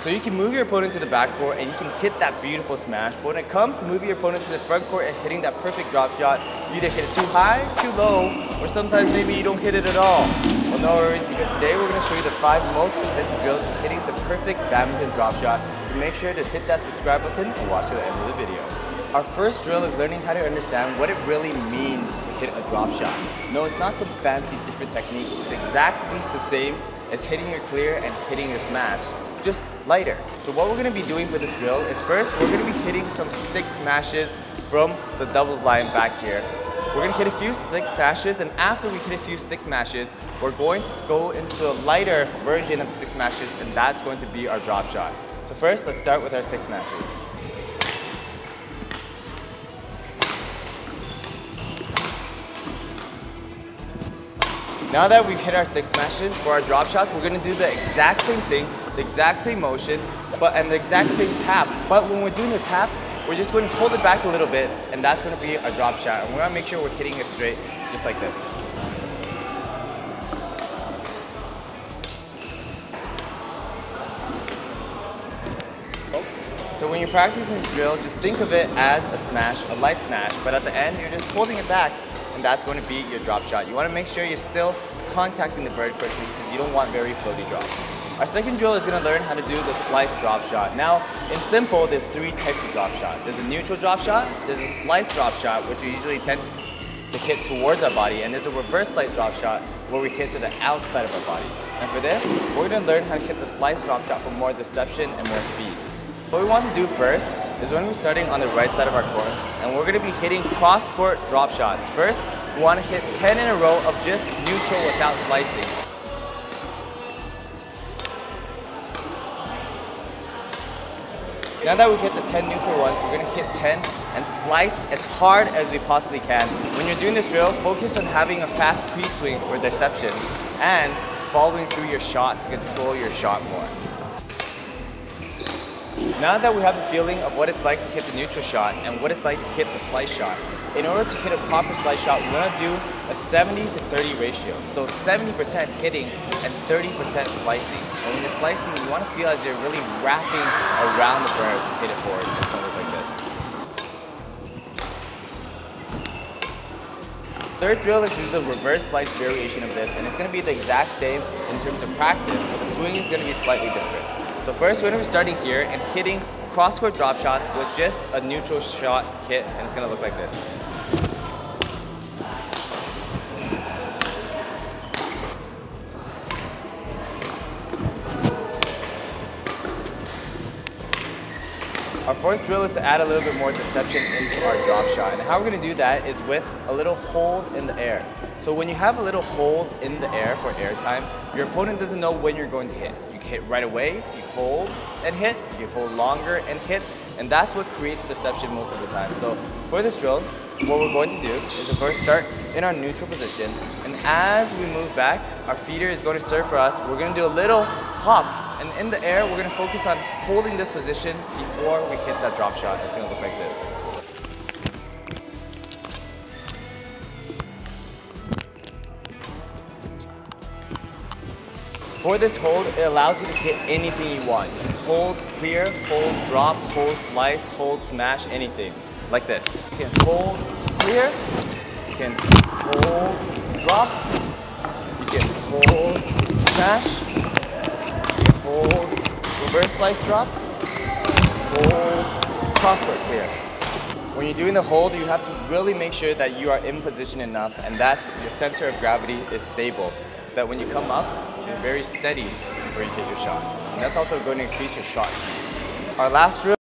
So you can move your opponent to the back court and you can hit that beautiful smash. But when it comes to moving your opponent to the front court and hitting that perfect drop shot, you either hit it too high, too low, or sometimes maybe you don't hit it at all. Well, no worries, because today we're going to show you the 5 most essential drills to hitting the perfect badminton drop shot. So make sure to hit that subscribe button and watch to the end of the video. Our first drill is learning how to understand what it really means to hit a drop shot. No, it's not some fancy different technique. It's exactly the same as hitting your clear and hitting your smash, just lighter. So what we're going to be doing for this drill is first we're going to be hitting some stick smashes from the doubles line back here. We're going to hit a few stick smashes, and after we hit a few stick smashes, we're going to go into a lighter version of the stick smashes, and that's going to be our drop shot. So first, let's start with our stick smashes. Now that we've hit our stick smashes, for our drop shots, we're going to do the exact same thing, the exact same motion, and the exact same tap. But when we're doing the tap, we're just going to hold it back a little bit, and that's going to be our drop shot. And we're going to make sure we're hitting it straight, just like this. So when you're practicing this drill, just think of it as a smash, a light smash, but at the end, you're just holding it back, and that's going to be your drop shot. You want to make sure you're still contacting the bird quickly because you don't want very floaty drops. Our second drill is going to learn how to do the slice drop shot. Now, in simple, there's 3 types of drop shot. There's a neutral drop shot, there's a slice drop shot, which we usually tend to hit towards our body, and there's a reverse slice drop shot where we hit to the outside of our body. And for this, we're going to learn how to hit the slice drop shot for more deception and more speed. What we want to do first is when we're starting on the right side of our court, and we're going to be hitting cross-court drop shots. First, we want to hit 10 in a row of just neutral without slicing. Now that we've hit the 10 neutral ones, we're going to hit 10 and slice as hard as we possibly can. When you're doing this drill, focus on having a fast pre-swing or deception and following through your shot to control your shot more. Now that we have the feeling of what it's like to hit the neutral shot and what it's like to hit the slice shot, in order to hit a proper slice shot, we're going to do a 70 to 30 ratio. So 70% hitting and 30% slicing. And when you're slicing, you want to feel as you're really wrapping around the bird to hit it forward. It's going to look like this. Third drill is the reverse slice variation of this, and it's going to be the exact same in terms of practice, but the swing is going to be slightly different. So first, we're going to be starting here and hitting cross-court drop shots with just a neutral shot hit, and it's going to look like this. Our fourth drill is to add a little bit more deception into our drop shot. And how we're going to do that is with a little hold in the air. So when you have a little hold in the air for air time, your opponent doesn't know when you're going to hit. You hit right away, you hold and hit, you hold longer and hit, and that's what creates deception most of the time. So for this drill, what we're going to do is first start in our neutral position, and as we move back, our feeder is going to serve for us. We're going to do a little hop. And in the air, we're going to focus on holding this position before we hit that drop shot. It's going to look like this. For this hold, it allows you to hit anything you want. You can hold clear, hold drop, hold slice, hold smash, anything. Like this. You can hold clear, you can hold drop, you can hold smash, hold reverse slice drop, hold cross-court clear. When you're doing the hold, you have to really make sure that you are in position enough and that your center of gravity is stable, so that when you come up, you're very steady before you hit your shot. And that's also going to increase your shot speed. Our last drill